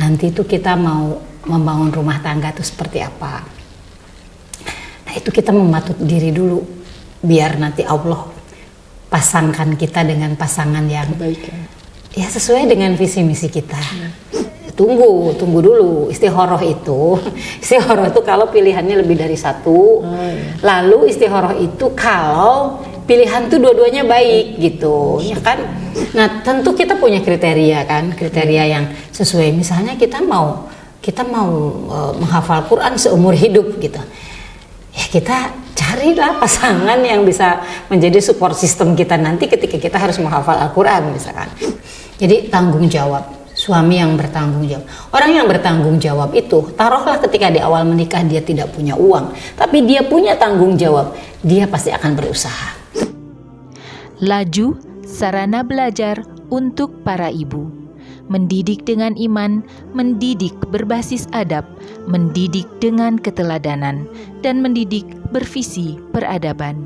nanti itu kita mau membangun rumah tangga itu seperti apa. Nah itu kita mematut diri dulu biar nanti Allah pasangkan kita dengan pasangan yang baik ya sesuai dengan visi misi kita. Tunggu dulu. Istikharah itu kalau pilihannya lebih dari satu. Lalu istikharah itu kalau pilihan tuh dua-duanya baik gitu, ya kan? Nah tentu kita punya kriteria yang sesuai. Misalnya kita mau menghafal Quran seumur hidup gitu. Ya kita carilah pasangan yang bisa menjadi support system kita nanti ketika kita harus menghafal Al-Quran misalkan. Jadi tanggung jawab. Suami yang bertanggung jawab. Orang yang bertanggung jawab itu, taruhlah ketika di awal menikah dia tidak punya uang, tapi dia punya tanggung jawab, dia pasti akan berusaha. Laju, sarana belajar untuk para ibu. Mendidik dengan iman, mendidik berbasis adab, mendidik dengan keteladanan, dan mendidik bervisi peradaban.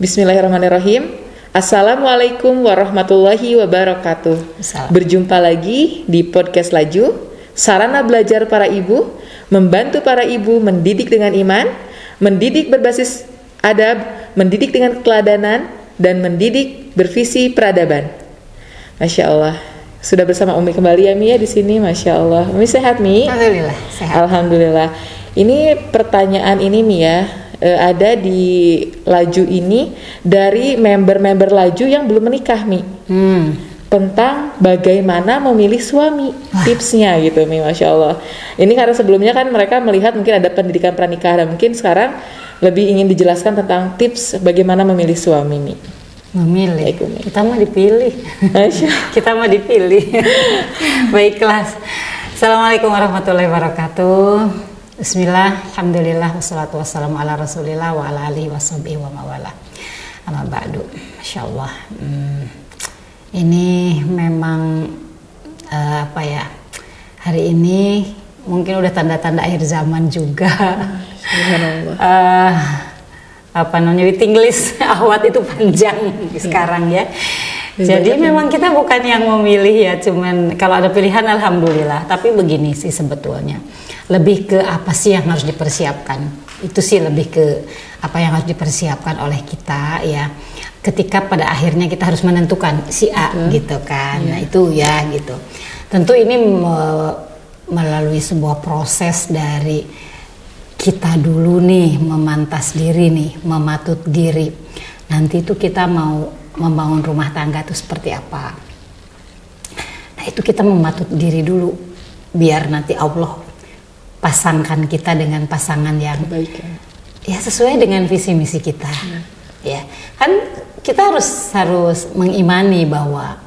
Bismillahirrahmanirrahim. Assalamualaikum warahmatullahi wabarakatuh. Berjumpa lagi di podcast Laju, sarana belajar para ibu, membantu para ibu mendidik dengan iman, mendidik berbasis adab, mendidik dengan keteladanan, dan mendidik bervisi peradaban. Masya Allah. Sudah bersama Umi kembali ya Mi ya di sini, Masya Allah. Umi sehat Mi? Alhamdulillah sehat. Alhamdulillah. Ini pertanyaan ini Mi ya. Ada di Laju ini dari member-member Laju yang belum menikah Mi, tentang bagaimana memilih suami, tipsnya gitu Mi, Masya Allah. Ini karena sebelumnya kan mereka melihat mungkin ada pendidikan pranikah dan mungkin sekarang lebih ingin dijelaskan tentang tips bagaimana memilih suami Mi. Memilih, kita mah dipilih. Kita mah dipilih. Baiklah. Assalamualaikum warahmatullahi wabarakatuh. Bismillah, alhamdulillah, wassalatu wassalamu ala rasulillah wa ala alihi washabihi wa mawala. Amma ba'du. Masya Allah. Ini memang hari ini mungkin udah tanda-tanda akhir zaman juga. Waiting list awat itu panjang sekarang ya. Jadi memang kita bukan yang memilih ya, cuman kalau ada pilihan alhamdulillah. Tapi begini sih sebetulnya, lebih ke apa sih yang harus dipersiapkan. Itu sih lebih ke apa yang harus dipersiapkan oleh kita ya. Ketika pada akhirnya kita harus menentukan si A gitu kan. Nah itu ya gitu. Tentu ini melalui sebuah proses dari kita dulu nih memantas diri nih, mematut diri. Nanti itu kita mau membangun rumah tangga itu seperti apa. Nah itu kita mematut diri dulu biar nanti Allah pasangkan kita dengan pasangan yang baik ya sesuai dengan visi misi kita. Ya kan kita harus mengimani bahwa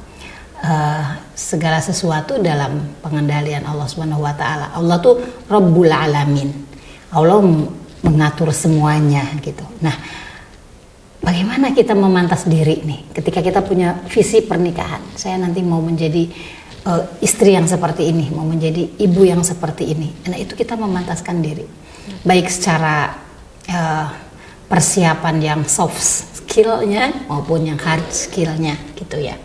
segala sesuatu dalam pengendalian Allah Subhanahu wa taala. Allah tuh Rabbul Alamin. Allah mengatur semuanya gitu. Nah, bagaimana kita memantas diri nih ketika kita punya visi pernikahan? Saya nanti mau menjadi istri yang seperti ini, mau menjadi ibu yang seperti ini. Nah, itu kita memantaskan diri. Baik secara persiapan yang soft skill-nya maupun yang hard skill-nya gitu ya.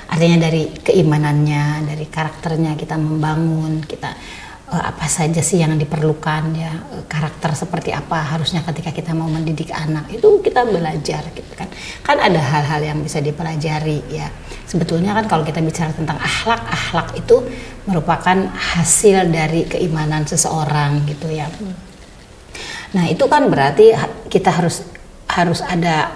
Artinya dari keimanannya, dari karakternya kita membangun, kita apa saja sih yang diperlukan ya, karakter seperti apa harusnya ketika kita mau mendidik anak, itu kita belajar gitu kan. Kan ada hal-hal yang bisa dipelajari ya. Sebetulnya kan kalau kita bicara tentang akhlak itu merupakan hasil dari keimanan seseorang gitu ya. Nah itu kan berarti kita harus ada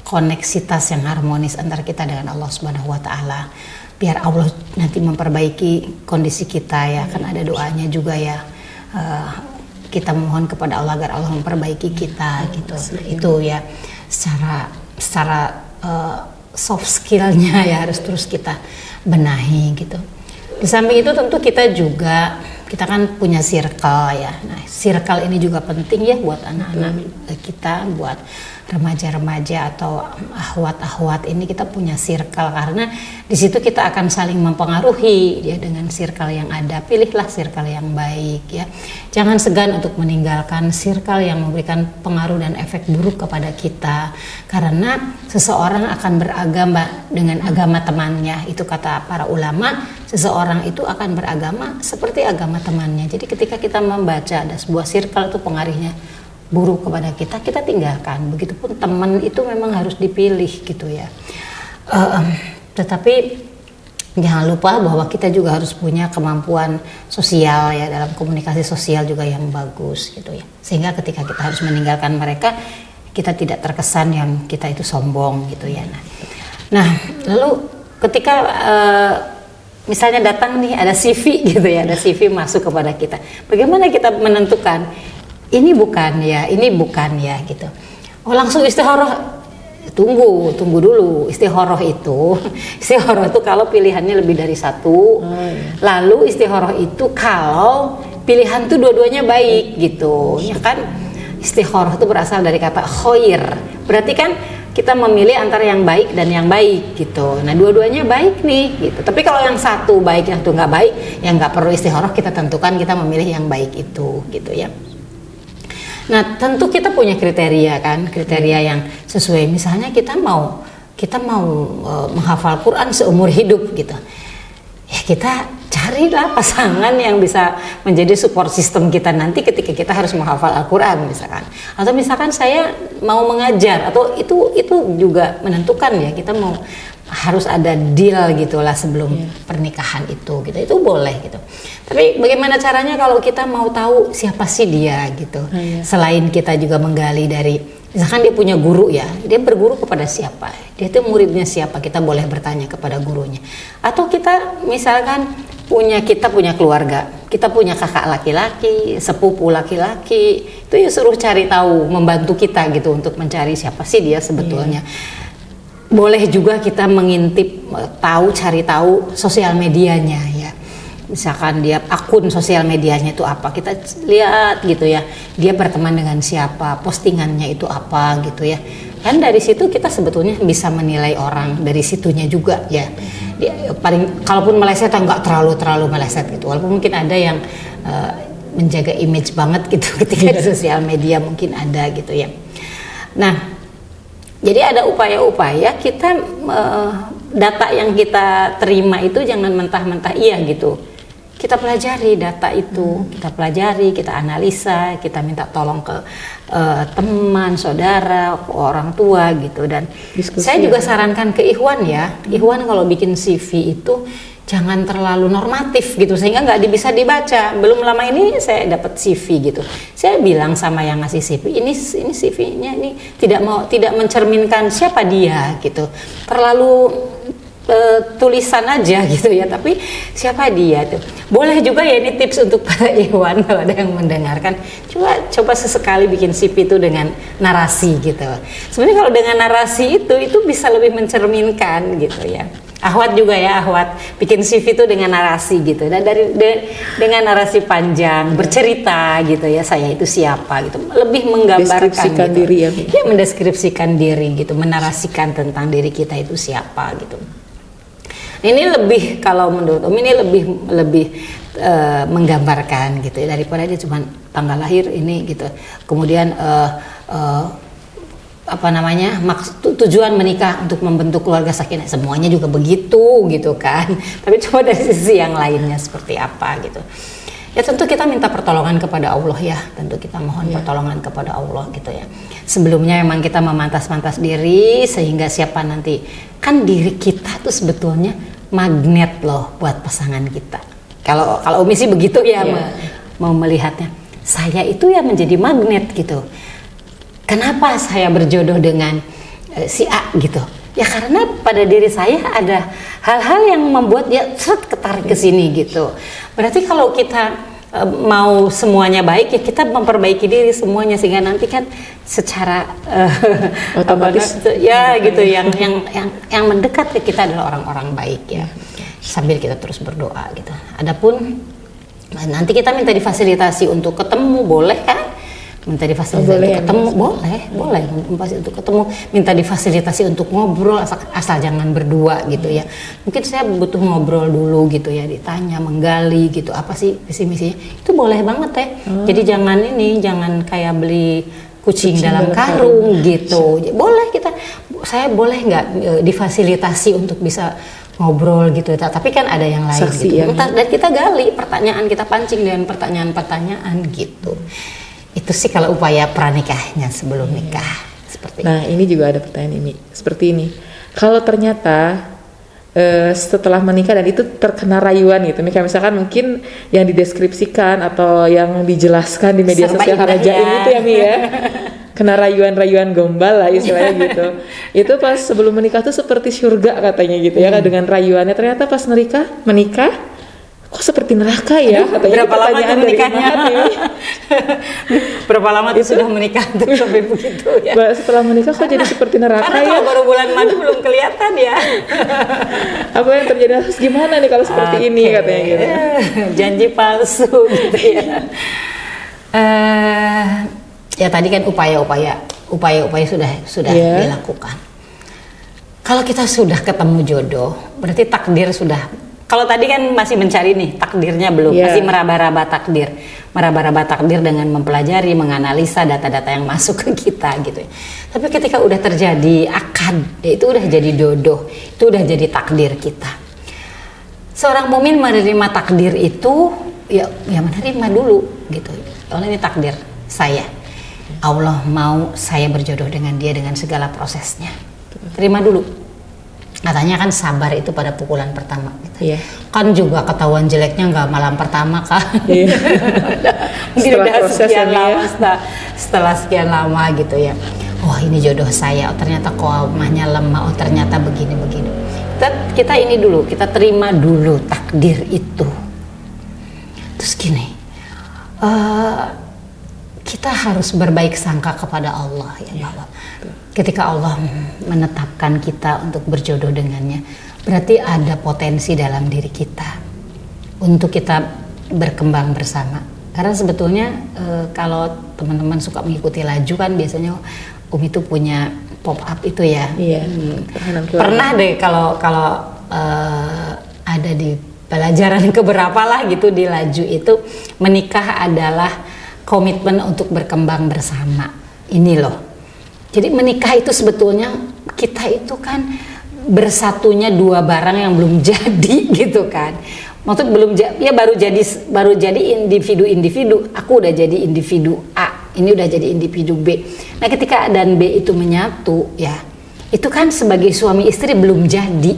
koneksitas yang harmonis antara kita dengan Allah Subhanahu wa taala. Biar Allah nanti memperbaiki kondisi kita ya, kan ada doanya juga ya, kita mohon kepada Allah agar Allah memperbaiki kita gitu. Itu ya secara soft skillnya ya harus terus kita benahi gitu. Di samping itu tentu kita kan punya circle ya. Nah circle ini juga penting ya buat anak-anak kita, buat remaja-remaja atau ahwat-ahwat ini kita punya circle, karena di situ kita akan saling mempengaruhi ya dengan circle yang ada. Pilihlah circle yang baik ya. Jangan segan untuk meninggalkan circle yang memberikan pengaruh dan efek buruk kepada kita, karena seseorang akan beragama dengan agama temannya. Itu kata para ulama, seseorang itu akan beragama seperti agama temannya. Jadi ketika kita membaca ada sebuah circle itu pengaruhnya buruk kepada kita, kita tinggalkan. Begitupun teman itu memang harus dipilih gitu ya. Tetapi jangan lupa bahwa kita juga harus punya kemampuan sosial ya, dalam komunikasi sosial juga yang bagus gitu ya. Sehingga ketika kita harus meninggalkan mereka, kita tidak terkesan yang kita itu sombong gitu ya. Nah lalu ketika misalnya datang nih ada CV gitu ya, ada CV masuk kepada kita, bagaimana kita menentukan ini bukan ya gitu. Oh langsung istikharah, tunggu dulu. Istikharah itu kalau pilihannya lebih dari satu. Lalu istikharah itu kalau pilihan tuh dua-duanya baik gitu ya kan. Istikharah itu berasal dari kata khair, berarti kan kita memilih antara yang baik dan yang baik gitu. Nah dua-duanya baik nih gitu. Tapi kalau yang satu baik, yang satu nggak baik, yang nggak perlu istikharah, kita tentukan kita memilih yang baik itu gitu ya. Nah tentu kita punya kriteria kan, kriteria yang sesuai. Misalnya kita mau menghafal Quran seumur hidup gitu, ya kita carilah pasangan yang bisa menjadi support system kita nanti ketika kita harus menghafal Al-Quran misalkan. Atau misalkan saya mau mengajar, atau itu juga menentukan ya, kita mau harus ada deal gitulah sebelum pernikahan itu gitu, itu boleh gitu. Tapi bagaimana caranya kalau kita mau tahu siapa sih dia gitu? Selain kita juga menggali dari, misalkan dia punya guru ya, dia berguru kepada siapa? Dia itu muridnya siapa? Kita boleh bertanya kepada gurunya. Atau kita misalkan kita punya keluarga, kita punya kakak laki-laki, sepupu laki-laki, itu ya suruh cari tahu, membantu kita gitu untuk mencari siapa sih dia sebetulnya. Boleh juga kita mengintip, cari tahu sosial medianya ya. Misalkan dia akun sosial medianya itu apa, kita lihat gitu ya, dia berteman dengan siapa, postingannya itu apa gitu ya. Kan dari situ kita sebetulnya bisa menilai orang dari situnya juga ya. Dia, paling kalaupun meleset nggak terlalu meleset gitu, walaupun mungkin ada yang menjaga image banget gitu ketika di sosial media, mungkin ada gitu ya. Nah jadi ada upaya-upaya kita data yang kita terima itu jangan mentah-mentah iya gitu. Kita pelajari data itu, kita pelajari, kita analisa, kita minta tolong ke teman, saudara, orang tua gitu. Dan saya juga sarankan ke Ikhwan ya, Ikhwan kalau bikin CV itu jangan terlalu normatif gitu sehingga nggak bisa dibaca. Belum lama ini saya dapat CV gitu, saya bilang sama yang ngasih CV, ini CV-nya ini tidak mencerminkan siapa dia gitu, terlalu tulisan aja gitu ya, tapi siapa dia tuh. Boleh juga ya, ini tips untuk para Ikhwan kalau ada yang mendengarkan, coba sesekali bikin CV itu dengan narasi gitu. Sebenarnya kalau dengan narasi itu bisa lebih mencerminkan gitu ya. Ahwat juga ya, ahwat bikin CV itu dengan narasi gitu, dan dengan narasi panjang, bercerita gitu ya, saya itu siapa gitu, lebih menggambarkan gitu. Diri ya, mendeskripsikan diri gitu, menarasikan tentang diri kita itu siapa gitu. Ini lebih, kalau menurut Om ini lebih menggambarkan gitu ya, daripada dia cuma tanggal lahir ini gitu, kemudian tujuan menikah untuk membentuk keluarga sakinah, semuanya juga begitu gitu kan. Tapi coba dari sisi yang lainnya seperti apa gitu. Ya tentu kita minta pertolongan kepada Allah ya, tentu kita mohon pertolongan kepada Allah gitu ya. Sebelumnya memang kita memantas-mantas diri sehingga siapa nanti, kan diri kita tuh sebetulnya magnet loh buat pasangan kita. Kalau Umi sih begitu ya, mau melihatnya. Saya itu ya menjadi magnet gitu. Kenapa saya berjodoh dengan si A gitu? Ya karena pada diri saya ada hal-hal yang membuat dia ketarik ke sini gitu. Berarti kalau kita mau semuanya baik ya kita memperbaiki diri semuanya, sehingga nanti kan secara otomatis gitu yang mendekat ke kita adalah orang-orang baik ya. Sambil kita terus berdoa gitu. Adapun nanti kita minta difasilitasi untuk ketemu, boleh kan? minta difasilitasi boleh untuk ketemu, boleh untuk ketemu, minta difasilitasi untuk ngobrol asal jangan berdua gitu ya. Mungkin saya butuh ngobrol dulu gitu ya, ditanya, menggali gitu, apa sih visi misinya, itu boleh banget ya. Jadi jangan kayak beli kucing dalam karung gitu. Boleh saya boleh nggak difasilitasi untuk bisa ngobrol gitu, tapi kan ada yang lain Saksi, gitu. ya. Dan kita gali pertanyaan, kita pancing dengan pertanyaan-pertanyaan gitu. Itu sih kalau upaya pranikahnya sebelum nikah seperti Nah, ini juga ada pertanyaan ini. Seperti ini. Kalau ternyata setelah menikah dan itu terkena rayuan gitu. Kayak misalkan mungkin yang dideskripsikan atau yang dijelaskan di media Serba sosial indah Harajain ya. itu ya Mi ya. Kena rayuan-rayuan gombal lah istilahnya gitu. Itu pas sebelum menikah tuh seperti surga katanya gitu ya. Dengan rayuannya ternyata pas menikah kok seperti neraka ya? Katanya berapa lama tuh dari menikahnya? Imahat ya. Berapa lama tuh sudah menikah tuh sampai begitu ya? Setelah menikah kok jadi seperti neraka Karena ya? kalau baru bulan madu belum kelihatan ya. Apa yang terjadi, harus gimana nih kalau seperti ini katanya gitu. Janji palsu gitu ya. Ya tadi kan upaya-upaya sudah dilakukan. Kalau kita sudah ketemu jodoh, berarti takdir sudah. Kalau tadi kan masih mencari nih takdirnya belum, masih meraba-raba takdir dengan mempelajari, menganalisa data-data yang masuk ke kita gitu. Tapi ketika udah terjadi akad, itu udah jadi jodoh, itu udah jadi takdir kita. Seorang mukmin menerima takdir itu ya menerima dulu gitu. Kalau ini takdir saya, Allah mau saya berjodoh dengan dia dengan segala prosesnya. Terima dulu. Katanya kan sabar itu pada pukulan pertama gitu. Kan juga ketahuan jeleknya nggak malam pertama kan. Mungkin udah sekian lama setelah sekian lama gitu ya. Oh ini jodoh saya, oh ternyata komahnya lemah, oh ternyata begini. Kita ini dulu, kita terima dulu takdir itu. Terus gini, kita harus berbaik sangka kepada Allah ya bahwa ketika Allah menetapkan kita untuk berjodoh dengannya, berarti ada potensi dalam diri kita untuk kita berkembang bersama. Karena sebetulnya kalau teman-teman suka mengikuti laju kan biasanya Umi itu punya pop up itu ya. Pernah deh kalau ada di pelajaran keberapa lah gitu di laju itu, menikah adalah komitmen untuk berkembang bersama. Ini loh. Jadi menikah itu sebetulnya kita itu kan bersatunya dua barang yang belum jadi gitu kan. Maksud belum ya baru jadi individu. Aku udah jadi individu A, ini udah jadi individu B. Nah, ketika A dan B itu menyatu ya, itu kan sebagai suami istri belum jadi,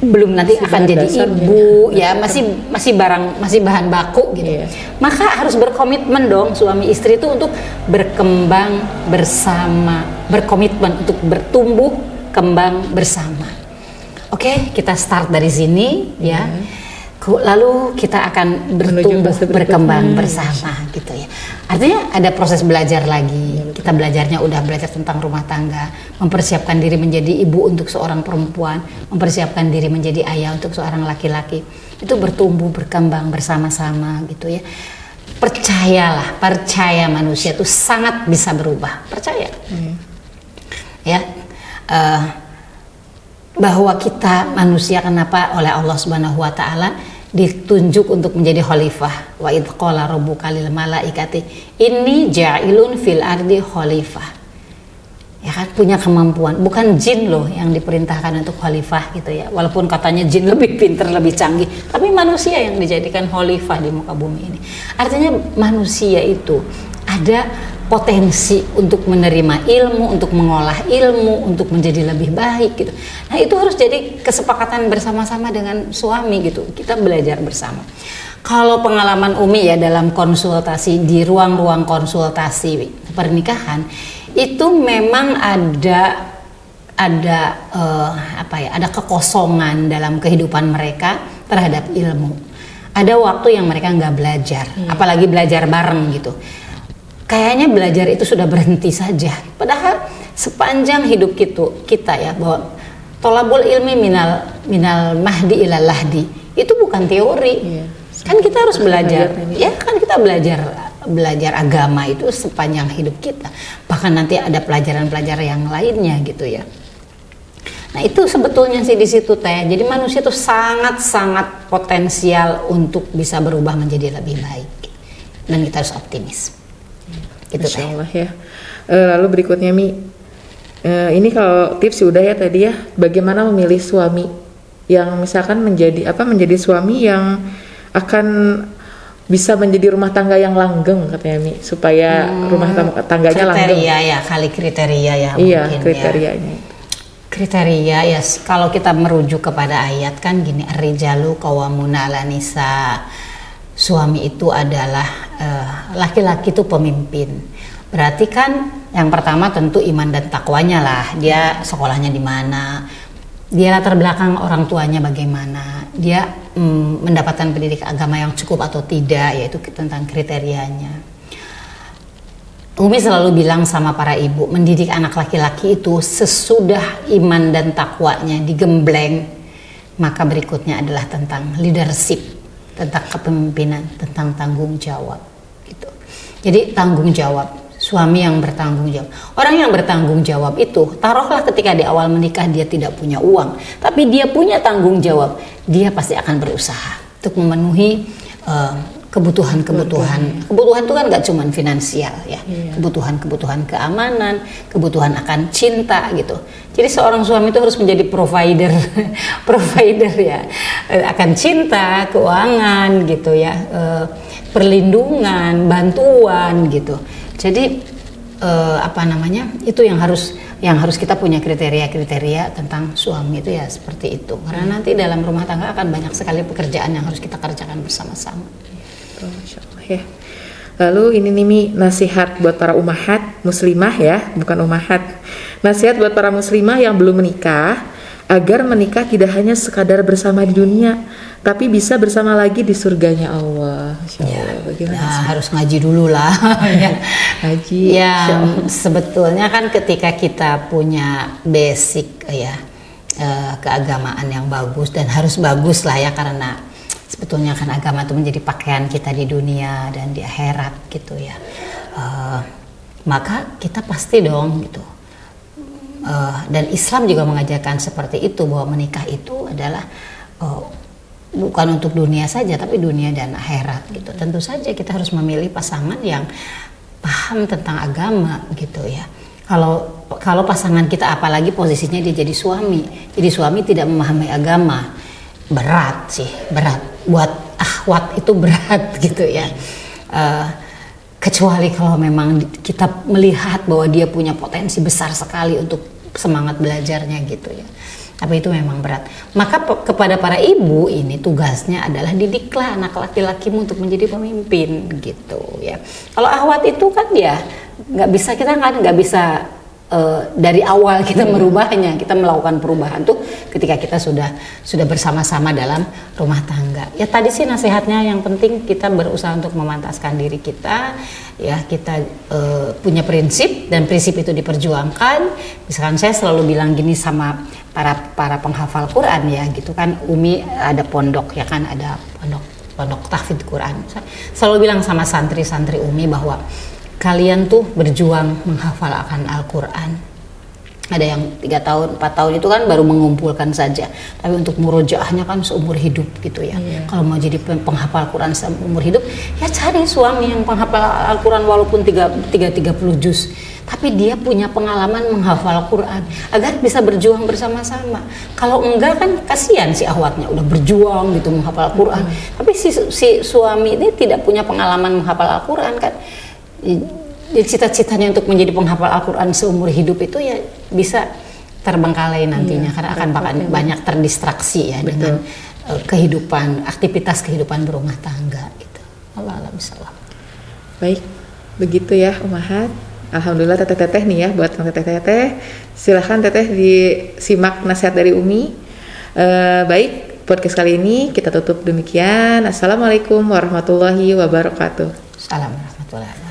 belum nanti akan jadi ibu ya, masih bahan baku gitu. Maka harus berkomitmen dong suami istri itu untuk berkembang bersama, berkomitmen untuk bertumbuh kembang bersama. Oke, kita start dari sini ya. Lalu kita akan bertumbuh berkembang bersama gitu ya. Artinya ada proses belajar lagi. Kita belajar tentang rumah tangga, mempersiapkan diri menjadi ibu untuk seorang perempuan, mempersiapkan diri menjadi ayah untuk seorang laki-laki. Itu bertumbuh berkembang bersama-sama gitu ya. Percaya manusia itu sangat bisa berubah. Percaya. Ya. Bahwa kita manusia kenapa oleh Allah Subhanahu wa taala ditunjuk untuk menjadi khalifah. Wa idz qala rabbuka lil malaikati inni ja'ilun fil ardi khalifah. Ya kan, punya kemampuan, bukan jin loh yang diperintahkan untuk khalifah gitu ya. Walaupun katanya jin lebih pintar, lebih canggih, tapi manusia yang dijadikan khalifah di muka bumi ini. Artinya manusia itu ada potensi untuk menerima ilmu, untuk mengolah ilmu, untuk menjadi lebih baik gitu. Nah, itu harus jadi kesepakatan bersama-sama dengan suami gitu. Kita belajar bersama. Kalau pengalaman Umi ya dalam konsultasi di ruang-ruang konsultasi pernikahan, itu memang ada kekosongan dalam kehidupan mereka terhadap ilmu. Ada waktu yang mereka nggak belajar, apalagi belajar bareng gitu. Kayaknya belajar itu sudah berhenti saja. Padahal sepanjang hidup kita ya, bahwa tolabul ilmi minal mahdi ilal lahdi itu bukan teori. Kan kita harus belajar. Ya kan kita belajar belajar agama itu sepanjang hidup kita. Bahkan nanti ada pelajaran-pelajaran yang lainnya gitu ya. Nah itu sebetulnya sih di situ Teh. Jadi manusia itu sangat-sangat potensial untuk bisa berubah menjadi lebih baik. Dan kita harus optimis. Gitu Teh. Masya Allah ya. Lalu berikutnya Mi, ini kalau tips udah ya tadi ya. Bagaimana memilih suami yang misalkan menjadi suami yang akan bisa menjadi rumah tangga yang langgeng katanya Mi, supaya rumah tangganya langgeng. Kriteria ya, kali kriteria ya iya, mungkin kriterianya. Kriteria ya, kalau kita merujuk kepada ayat kan gini, ar-rijalu qawwamuna 'alan nisa. Suami itu adalah laki-laki itu pemimpin. Berarti kan yang pertama tentu iman dan takwanya lah. Dia sekolahnya di mana, dia latar belakang orang tuanya bagaimana, dia mendapatkan pendidikan agama yang cukup atau tidak, yaitu tentang kriterianya. Umi selalu bilang sama para ibu, mendidik anak laki-laki itu sesudah iman dan takwanya digembleng, maka berikutnya adalah tentang leadership, tentang kepemimpinan, tentang tanggung jawab gitu. Jadi tanggung jawab, suami yang bertanggung jawab. Orang yang bertanggung jawab itu, taruhlah ketika di awal menikah dia tidak punya uang, tapi dia punya tanggung jawab, dia pasti akan berusaha untuk memenuhi kebutuhan itu kan gak cuma finansial ya, kebutuhan keamanan, kebutuhan akan cinta gitu. Jadi seorang suami itu harus menjadi provider ya, akan cinta, keuangan gitu ya, perlindungan, bantuan gitu. Jadi itu yang harus kita punya kriteria tentang suami itu ya, seperti itu. Karena nanti dalam rumah tangga akan banyak sekali pekerjaan yang harus kita kerjakan bersama-sama. Masya Allah ya. Lalu ini nih Mi, nasihat buat para ummahat muslimah ya, bukan ummahat. Nasihat buat para muslimah yang belum menikah, agar menikah tidak hanya sekadar bersama di dunia, tapi bisa bersama lagi di surganya Allah. Masya Allah. Bagaimana? Harus ngaji dulu lah. Ya. Ngaji. Ya, sebetulnya kan ketika kita punya basic ya keagamaan yang bagus, dan harus bagus lah ya, karena sebetulnya kan agama itu menjadi pakaian kita di dunia dan di akhirat gitu ya. Maka kita pasti dong gitu. Dan Islam juga mengajarkan seperti itu, bahwa menikah itu adalah bukan untuk dunia saja, tapi dunia dan akhirat gitu. Tentu saja kita harus memilih pasangan yang paham tentang agama gitu ya. Kalau pasangan kita apalagi posisinya dia jadi suami tidak memahami agama, berat buat akhwat itu berat gitu ya. Kecuali kalau memang kita melihat bahwa dia punya potensi besar sekali untuk semangat belajarnya gitu ya. Tapi itu memang berat. Maka kepada para ibu ini tugasnya adalah didiklah anak laki-lakimu untuk menjadi pemimpin gitu ya. Kalau akhwat itu kan ya kita nggak bisa dari awal kita merubahnya, kita melakukan perubahan tuh ketika kita sudah bersama-sama dalam rumah tangga. Ya tadi sih nasihatnya, yang penting kita berusaha untuk memantaskan diri kita, ya kita punya prinsip, dan prinsip itu diperjuangkan. Misalkan saya selalu bilang gini sama para penghafal Quran ya, gitu kan, Umi ada pondok ya kan, ada pondok tahfidz Quran. Saya selalu bilang sama santri-santri Umi bahwa kalian tuh berjuang menghafal akan Al-Quran. Ada yang 3 tahun, 4 tahun itu kan baru mengumpulkan saja. Tapi untuk murojaahnya kan seumur hidup gitu ya. Kalau mau jadi penghafal Quran seumur hidup, ya cari suami yang penghafal Al-Quran walaupun 30 juz. Tapi dia punya pengalaman menghafal Quran, agar bisa berjuang bersama-sama. Kalau enggak kan kasihan si akhwatnya udah berjuang gitu menghafal Quran. Tapi si suami ini tidak punya pengalaman menghafal Al-Quran kan. Cita-citanya untuk menjadi penghafal Al-Quran seumur hidup itu ya bisa terbengkalai nantinya, karena akan banyak terdistraksi ya dengan aktivitas kehidupan berumah tangga gitu. Allah alam salam. Baik, begitu ya ummahat. Alhamdulillah teteh-teteh nih ya, buat teteh-teteh silahkan teteh disimak nasihat dari Umi. Baik, podcast kali ini kita tutup demikian. Assalamualaikum warahmatullahi wabarakatuh. Assalamualaikum warahmatullahi wabarakatuh.